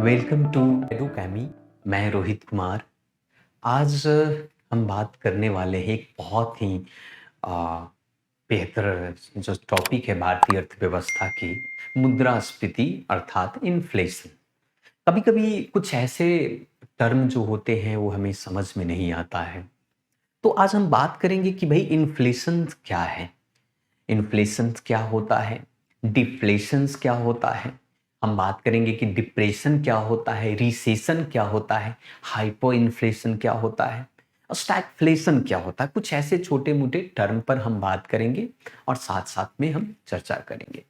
Welcome to edu chemo. मैं रोहित कुमार। आज हम बात करने वाले हैं एक बहुत ही आ, बेहतर जो टॉपिक है भारतीय अर्थव्यवस्था की, मुद्रास्फीति अर्थात इन्फ्लेशन। कभी कभी कुछ ऐसे टर्म जो होते हैं वो हमें समझ में नहीं आता है। तो आज हम बात करेंगे कि भाई इन्फ्लेशन क्या है, इन्फ्लेशन क्या होता है, डिफ्लेशंस क्या होता है। हम बात करेंगे कि डिप्रेशन क्या होता है, रिसेशन क्या होता है, हाइपर इन्फ्लेशन क्या होता है, और स्टैगफ्लेशन क्या होता है। कुछ ऐसे छोटे मोटे टर्म पर हम बात करेंगे और साथ साथ में हम चर्चा करेंगे।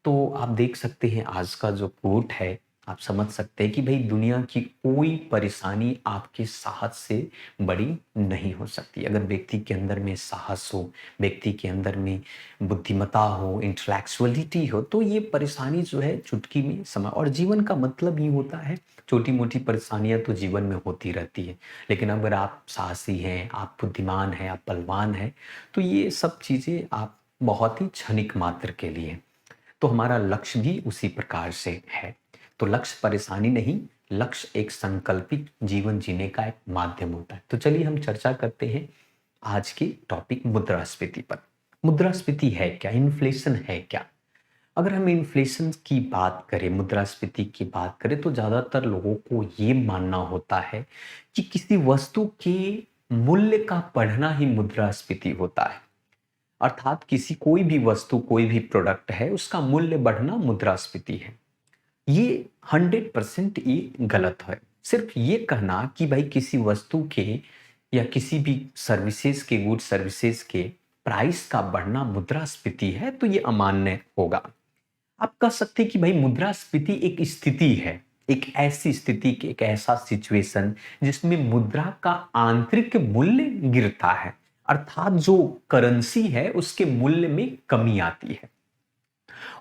तो आप देख सकते हैं आज का जो कोट है, आप समझ सकते हैं कि भाई दुनिया की कोई परेशानी आपके साहस से बड़ी नहीं हो सकती। अगर व्यक्ति के अंदर में साहस हो, व्यक्ति के अंदर में बुद्धिमत्ता हो, इंटेलेक्चुअलिटी हो, तो ये परेशानी जो है चुटकी में समा। और जीवन का मतलब ही होता है, छोटी मोटी परेशानियां तो जीवन में होती रहती है, लेकिन अगर आप साहसी हैं, आप बुद्धिमान हैं, आप बलवान हैं, तो ये सब चीज़ें आप बहुत ही क्षणिक मात्र के लिए। तो हमारा लक्ष्य भी उसी प्रकार से है। तो लक्ष्य परेशानी नहीं, लक्ष्य एक संकल्पित जीवन जीने का एक माध्यम होता है। तो चलिए हम चर्चा करते हैं आज की टॉपिक मुद्रास्फीति पर। मुद्रास्फीति है क्या, इन्फ्लेशन है क्या? अगर हम इन्फ्लेशन की बात करें, मुद्रास्फीति की बात करें, तो ज्यादातर लोगों को ये मानना होता है कि किसी वस्तु के मूल्य का बढ़ना ही मुद्रास्फीति होता है। अर्थात किसी कोई भी वस्तु, कोई भी प्रोडक्ट है, उसका मूल्य बढ़ना मुद्रास्फीति है। ये 100% ये गलत है। सिर्फ ये कहना कि भाई किसी वस्तु के या किसी भी सर्विसेज के, गुड सर्विसेज के प्राइस का बढ़ना मुद्रास्फीति है, तो ये अमान्य होगा। आप कह सकते हैं कि भाई मुद्रास्फीति एक स्थिति है, एक ऐसी स्थिति, एक ऐसा सिचुएशन जिसमें मुद्रा का आंतरिक मूल्य गिरता है, अर्थात जो करेंसी है उसके मूल्य में कमी आती है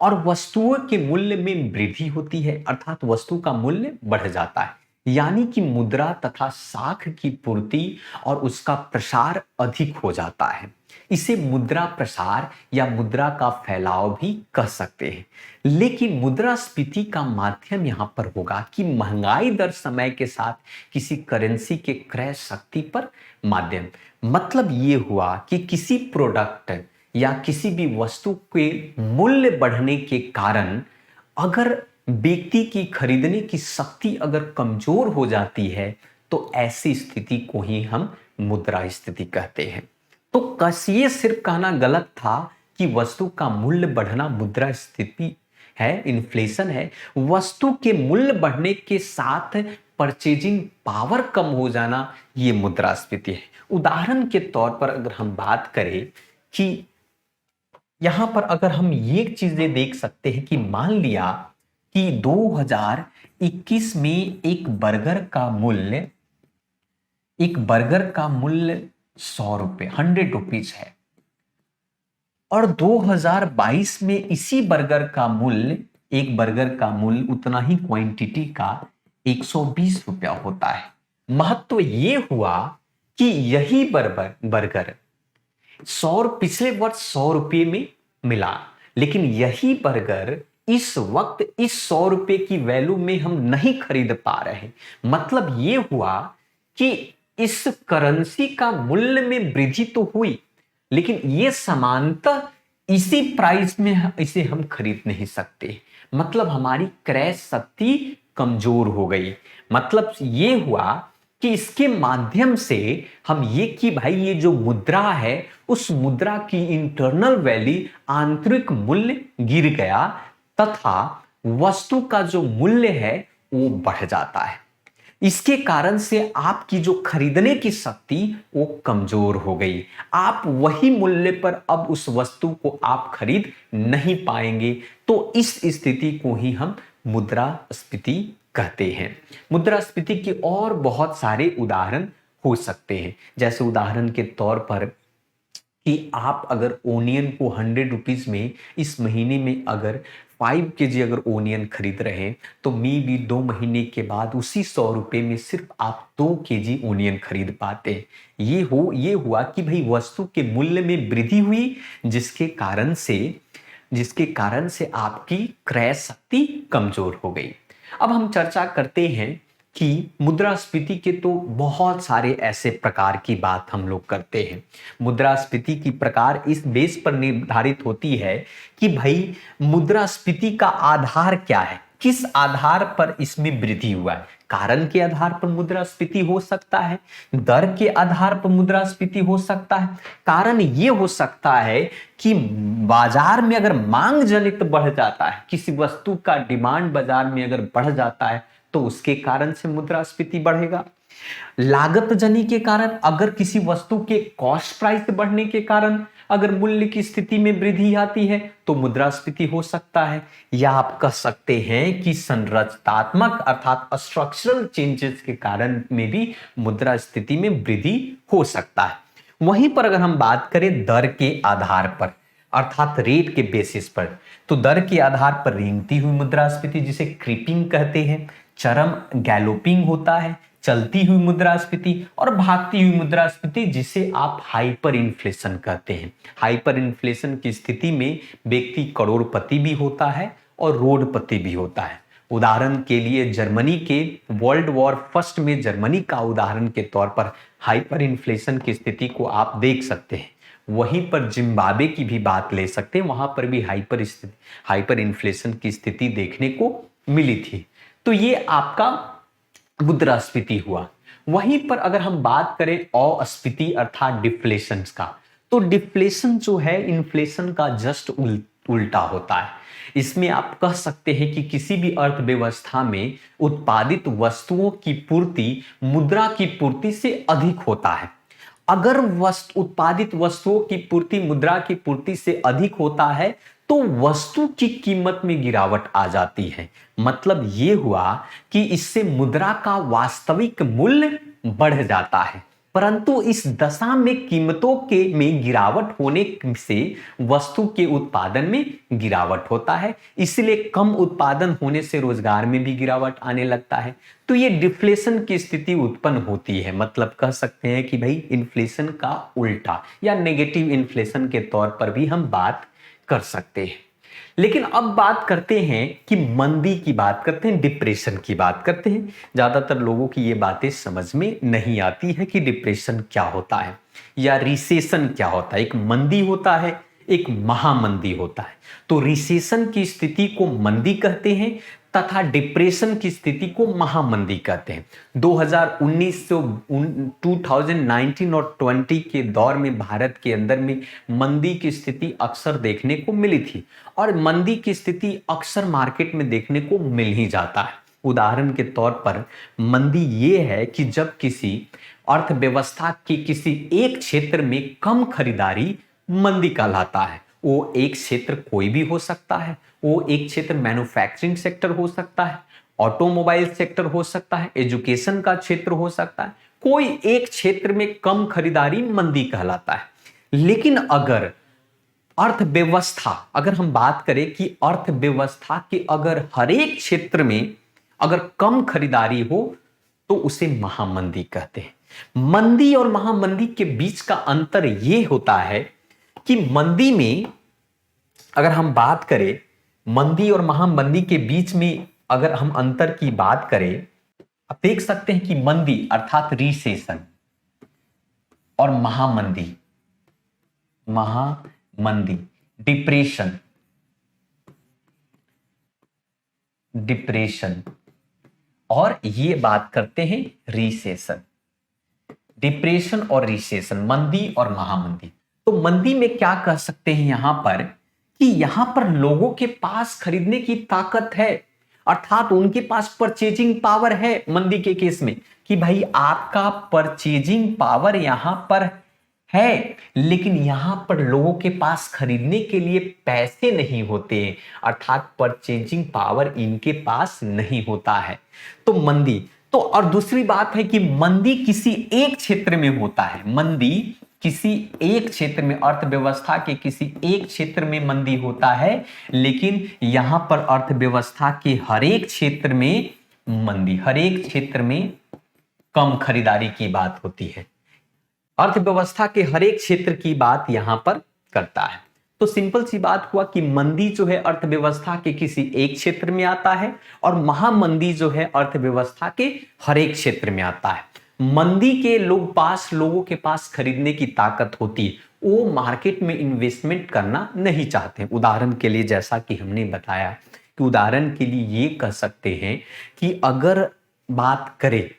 और वस्तुओं के मूल्य में वृद्धि होती है, अर्थात वस्तु का मूल्य बढ़ जाता है। यानी कि मुद्रा तथा साख की पूर्ति और उसका प्रसार अधिक हो जाता है। इसे मुद्रा प्रसार या मुद्रा का फैलाव भी कह सकते हैं। लेकिन मुद्रास्फीति का माध्यम यहां पर होगा कि महंगाई दर समय के साथ किसी करेंसी के क्रय शक्ति पर माध्यम। मतलब ये हुआ कि किसी प्रोडक्ट या किसी भी वस्तु के मूल्य बढ़ने के कारण अगर व्यक्ति की खरीदने की शक्ति अगर कमजोर हो जाती है, तो ऐसी स्थिति को ही हम मुद्रा स्थिति कहते हैं। तो ये सिर्फ कहना गलत था कि वस्तु का मूल्य बढ़ना मुद्रा स्थिति है, इन्फ्लेशन है। वस्तु के मूल्य बढ़ने के साथ परचेजिंग पावर कम हो जाना, ये मुद्रास्फीति है। उदाहरण के तौर पर अगर हम बात करें कि यहां पर अगर हम ये चीजें देख सकते हैं कि मान लिया कि 2021 में एक बर्गर का मूल्य 100 रुपए, 100 रुपीज है, और 2022 में इसी बर्गर का मूल्य, एक बर्गर का मूल्य उतना ही क्वांटिटी का 120 रुपया होता है। महत्व ये हुआ कि यही बर्गर पिछले वर्ष 100 रुपये में मिला, लेकिन यही बर्गर इस वक्त इस 100 रुपये की वैल्यू में हम नहीं खरीद पा रहे। मतलब ये हुआ कि इस करेंसी का मूल्य में वृद्धि तो हुई, लेकिन ये समानतः इसी प्राइस में इसे हम खरीद नहीं सकते। मतलब हमारी क्रय शक्ति कमजोर हो गई। मतलब ये हुआ कि इसके माध्यम से हम ये कि भाई ये जो मुद्रा है, उस मुद्रा की इंटरनल वैल्यू, आंतरिक मूल्य गिर गया तथा वस्तु का जो मूल्य है वो बढ़ जाता है। इसके कारण से आपकी जो खरीदने की शक्ति वो कमजोर हो गई। आप वही मूल्य पर अब उस वस्तु को आप खरीद नहीं पाएंगे। तो इस स्थिति को ही हम मुद्रास्फीति कहते हैं। मुद्रास्फीति के और बहुत सारे उदाहरण हो सकते हैं। जैसे उदाहरण के तौर पर कि आप अगर ओनियन को 100 रुपीज में इस महीने में अगर 5 kg अगर ओनियन खरीद रहे हैं, तो मे भी 2 महीने के बाद उसी 100 रुपये में सिर्फ आप 2 kg ओनियन खरीद पाते हैं। ये हुआ कि भाई वस्तु के मूल्य में वृद्धि हुई, जिसके कारण से आपकी क्रय शक्ति कमजोर हो गई। अब हम चर्चा करते हैं कि मुद्रास्फीति के तो बहुत सारे ऐसे प्रकार की बात हम लोग करते हैं। मुद्रास्फीति की प्रकार इस बेस पर निर्धारित होती है कि भाई मुद्रास्फीति का आधार क्या है, किस आधार पर इसमें वृद्धि हुआ है। कारण के आधार पर मुद्रास्फीति हो सकता है, दर के आधार पर मुद्रास्फीति हो सकता है। कारण ये हो सकता है कि बाजार में अगर मांग जनित बढ़ जाता है, किसी वस्तु का डिमांड बाजार में अगर बढ़ जाता है तो उसके कारण से मुद्रास्फीति बढ़ेगा। लागत जनी के कारण, अगर किसी वस्तु के कॉस्ट प्राइस बढ़ने के कारण अगर मूल्य की स्थिति में वृद्धि आती है तो मुद्रास्फीति हो सकता है। या आप कह सकते हैं कि संरचनात्मक अर्थात स्ट्रक्चरल चेंजेस के कारण में भी मुद्रास्फीति में वृद्धि हो सकता है। वहीं पर अगर हम बात करें दर के आधार पर अर्थात रेट के बेसिस पर, तो दर के आधार पर रेंगती हुई मुद्रास्फीति जिसे क्रीपिंग कहते हैं, चरम गैलोपिंग होता है, चलती हुई मुद्रास्फीति और भागती हुई मुद्रास्फीति जिसे आप हाइपर इन्फ्लेशन कहते हैं। हाइपर इन्फ्लेशन की स्थिति में व्यक्ति करोड़पति भी होता है और रोडपति भी होता है। उदाहरण के लिए जर्मनी के वर्ल्ड वॉर फर्स्ट में जर्मनी का उदाहरण के तौर पर हाइपर इन्फ्लेशन की स्थिति को आप देख सकते हैं। वहीं पर जिम्बाब्वे की भी बात ले सकते हैं, वहां पर भी हाइपर इन्फ्लेशन की स्थिति देखने को मिली थी। तो ये आपका मुद्रास्फीति हुआ। वहीं पर अगर हम बात करें अस्फीति अर्थात डिफ्लेशन का, तो डिफ्लेशन जो है इन्फ्लेशन का जस्ट उल्टा होता है। इसमें आप कह सकते हैं कि किसी भी अर्थव्यवस्था में उत्पादित वस्तुओं की पूर्ति मुद्रा की पूर्ति से अधिक होता है। अगर उत्पादित वस्तुओं की पूर्ति मुद्रा की पूर्ति से अधिक होता है तो वस्तु की कीमत में गिरावट आ जाती है। मतलब ये हुआ कि इससे मुद्रा का वास्तविक मूल्य बढ़ जाता है, परंतु इस दशा में कीमतों के में गिरावट होने से वस्तु के उत्पादन में गिरावट होता है, इसलिए कम उत्पादन होने से रोजगार में भी गिरावट आने लगता है। तो ये डिफ्लेशन की स्थिति उत्पन्न होती है। मतलब कह सकते हैं कि भाई इन्फ्लेशन का उल्टा या नेगेटिव इन्फ्लेशन के तौर पर भी हम बात कर सकते हैं। लेकिन अब बात करते हैं कि मंदी की बात करते हैं, डिप्रेशन की बात करते हैं। ज्यादातर लोगों की ये बातें समझ में नहीं आती है कि डिप्रेशन क्या होता है या रिसेशन क्या होता है। एक मंदी होता है, एक महामंदी होता है। तो रिसेशन की स्थिति को मंदी कहते हैं तथा डिप्रेशन की स्थिति को महामंदी कहते हैं। 2019 और 20 के दौर में भारत के अंदर में मंदी की स्थिति अक्सर देखने को मिली थी और मंदी की स्थिति अक्सर मार्केट में देखने को मिल ही जाता है। उदाहरण के तौर पर मंदी ये है कि जब किसी अर्थव्यवस्था के किसी एक क्षेत्र में कम खरीदारी मंदी कहलाता है। वो एक क्षेत्र कोई भी हो सकता है, वो एक क्षेत्र मैन्युफैक्चरिंग सेक्टर हो सकता है, ऑटोमोबाइल सेक्टर हो सकता है, एजुकेशन का क्षेत्र हो सकता है। कोई एक क्षेत्र में कम खरीदारी मंदी कहलाता है। लेकिन अगर अर्थव्यवस्था, अगर हम बात करें कि अर्थव्यवस्था के अगर हर एक क्षेत्र में अगर कम खरीदारी हो तो उसे महामंदी कहते हैं। मंदी और महामंदी के बीच का अंतर यह होता है कि मंदी में अगर हम बात करें, मंदी और महामंदी के बीच में अगर हम अंतर की बात करें, आप देख सकते हैं कि मंदी अर्थात रिसेशन और महामंदी डिप्रेशन और ये बात करते हैं रिसेशन। डिप्रेशन और रिसेशन, मंदी और महामंदी। तो मंदी में क्या कह सकते हैं यहां पर कि यहां पर लोगों के पास खरीदने की ताकत है, अर्थात उनके पास परचेजिंग पावर है। मंदी के केस में कि भाई आपका परचेजिंग पावर यहां पर है, लेकिन यहां पर लोगों के पास खरीदने के लिए पैसे नहीं होते, अर्थात परचेजिंग पावर इनके पास नहीं होता है। तो मंदी तो, और दूसरी बात है कि मंदी किसी एक क्षेत्र में होता है। मंदी किसी एक क्षेत्र में, अर्थव्यवस्था के किसी एक क्षेत्र में मंदी होता है, लेकिन यहां पर अर्थव्यवस्था के हर एक क्षेत्र में मंदी, हर एक क्षेत्र में कम खरीदारी की बात होती है। अर्थव्यवस्था के हर एक क्षेत्र की बात यहां पर करता है। तो सिंपल सी बात हुआ कि मंदी जो है अर्थव्यवस्था के किसी एक क्षेत्र में आता है और महामंदी जो है अर्थव्यवस्था के हर एक क्षेत्र में आता है। मंदी के लोगों के पास खरीदने की ताकत होती है, वो मार्केट में इन्वेस्टमेंट करना नहीं चाहते। उदाहरण के लिए जैसा कि हमने बताया कि उदाहरण के लिए ये कह सकते हैं कि अगर बात करें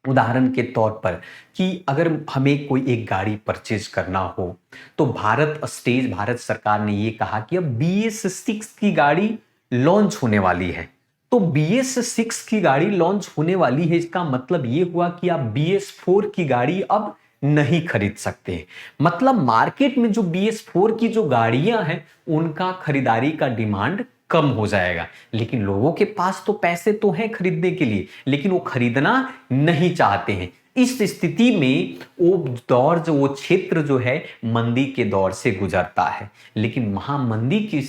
उदाहरण के तौर पर कि अगर हमें कोई एक गाड़ी परचेज करना हो तो भारत सरकार ने ये कहा कि अब BS6 की गाड़ी लॉन्च होने वाली है। तो BS6 की गाड़ी लॉन्च होने वाली है, इसका मतलब ये हुआ कि आप BS4 की गाड़ी अब नहीं खरीद सकते। मतलब मार्केट में जो BS4 की जो गाड़ियां हैं उनका खरीदारी का डिमांड कम हो जाएगा। लेकिन लोगों के पास तो पैसे तो हैं खरीदने के लिए, लेकिन वो खरीदना नहीं चाहते हैं। इस स्थिति में वो क्षेत्र जो है मंदी के दौर से गुजरता है। लेकिन महामंदी की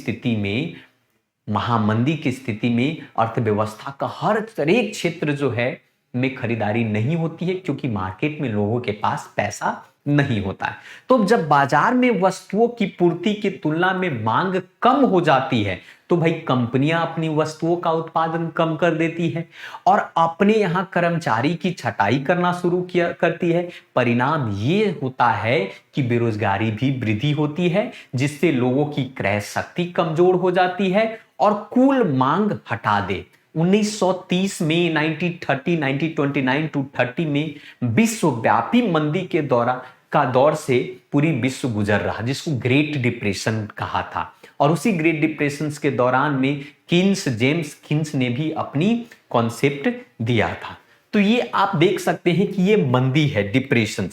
स्थिति में अर्थव्यवस्था का हर एक क्षेत्र जो है में खरीदारी नहीं होती है, क्योंकि मार्केट में लोगों के पास पैसा नहीं होता है। तो जब बाजार में वस्तुओं की पूर्ति की तुलना में मांग कम हो जाती है तो भाई कंपनियां अपनी वस्तुओं का उत्पादन कम कर देती है और अपने यहां कर्मचारी की छटाई करना शुरू करती है। परिणाम ये होता है कि बेरोजगारी भी वृद्धि होती है, जिससे लोगों की क्रय शक्ति कमजोर हो जाती है और कुल मांग हटा दे। 1930 में 1929 टू 30 में विश्वव्यापी मंदी के दौर से पूरी विश्व गुजर रहा, जिसको ग्रेट डिप्रेशन कहा था। और उसी ग्रेट डिप्रेशन के दौरान में जेम्स किन्स ने भी अपनी कॉन्सेप्ट दिया था। तो ये आप देख सकते हैं कि ये मंदी है, डिप्रेशन।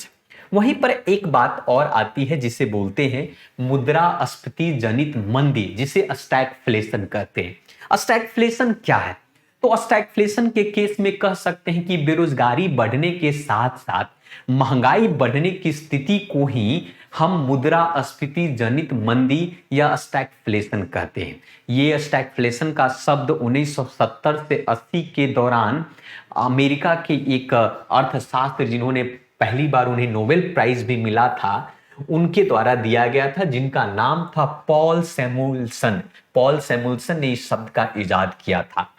वहीं पर एक बात और आती है जिसे बोलते हैं मुद्रास्फीति जनित मंदी, जिसे स्टैगफ्लेशन कहते हैं। स्टैगफ्लेशन क्या है? तो स्टैगफ्लेशन के केस में कह सकते हैं कि बेरोजगारी बढ़ने के साथ साथ महंगाई बढ़ने की स्थिति को ही हम मुद्रास्फीति जनित मंदी या स्टैगफ्लेशन कहते हैं। ये स्टैगफ्लेशन का शब्द 1970 से 80 के दौरान अमेरिका के एक अर्थशास्त्र, जिन्होंने पहली बार उन्हें नोबेल प्राइज भी मिला था, उनके द्वारा दिया गया था, जिनका नाम था पॉल सैमुअल्सन ने इस शब्द का इजाद किया था।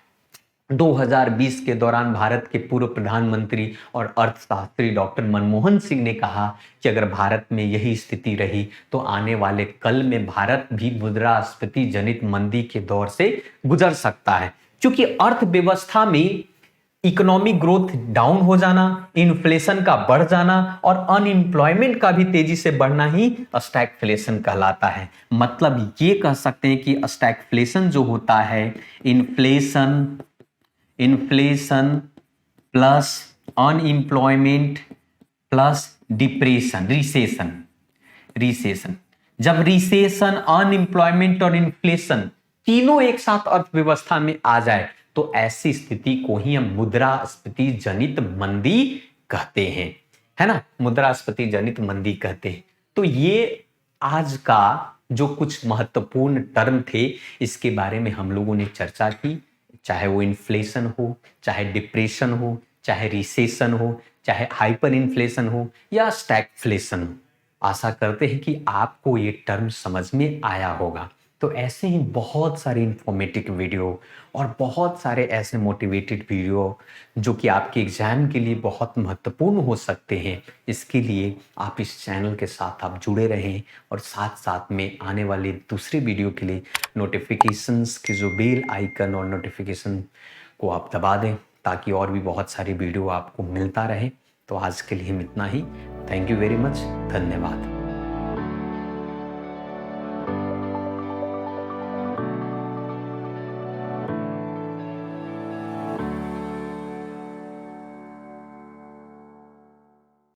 2020 के दौरान भारत के पूर्व प्रधानमंत्री और अर्थशास्त्री डॉक्टर मनमोहन सिंह ने कहा कि अगर भारत में यही स्थिति रही तो आने वाले कल में भारत भी मुद्रास्फीति जनित मंदी के दौर से गुजर सकता है, क्योंकि अर्थव्यवस्था में इकोनॉमिक ग्रोथ डाउन हो जाना, इन्फ्लेशन का बढ़ जाना और अनएम्प्लॉयमेंट का भी तेजी से बढ़ना ही स्टैगफ्लेशन कहलाता है। मतलब ये कह सकते हैं कि स्टैगफ्लेशन जो होता है inflation plus unemployment plus depression, recession. जब रिसेशन, अनएम्प्लॉयमेंट और इन्फ्लेशन तीनों एक साथ अर्थव्यवस्था में आ जाए तो ऐसी स्थिति को ही हम मुद्रास्फीति जनित मंदी कहते हैं, है ना? मुद्रास्फीति जनित मंदी कहते हैं। तो ये आज का जो कुछ महत्वपूर्ण टर्म थे, इसके बारे में हम लोगों ने चर्चा की। चाहे वो इन्फ्लेशन हो, चाहे डिप्रेशन हो, चाहे रिसेशन हो, चाहे हाइपर इन्फ्लेशन हो या स्टैगफ्लेशन हो। आशा करते हैं कि आपको ये टर्म समझ में आया होगा। तो ऐसे ही बहुत सारे इंफॉर्मेटिव वीडियो और बहुत सारे ऐसे मोटिवेटेड वीडियो जो कि आपके एग्जाम के लिए बहुत महत्वपूर्ण हो सकते हैं, इसके लिए आप इस चैनल के साथ आप जुड़े रहें और साथ साथ में आने वाले दूसरे वीडियो के लिए नोटिफिकेशंस के जो बेल आइकन और नोटिफिकेशन को आप दबा दें, ताकि और भी बहुत सारी वीडियो आपको मिलता रहे। तो आज के लिए हम इतना ही। Thank you very much. धन्यवाद।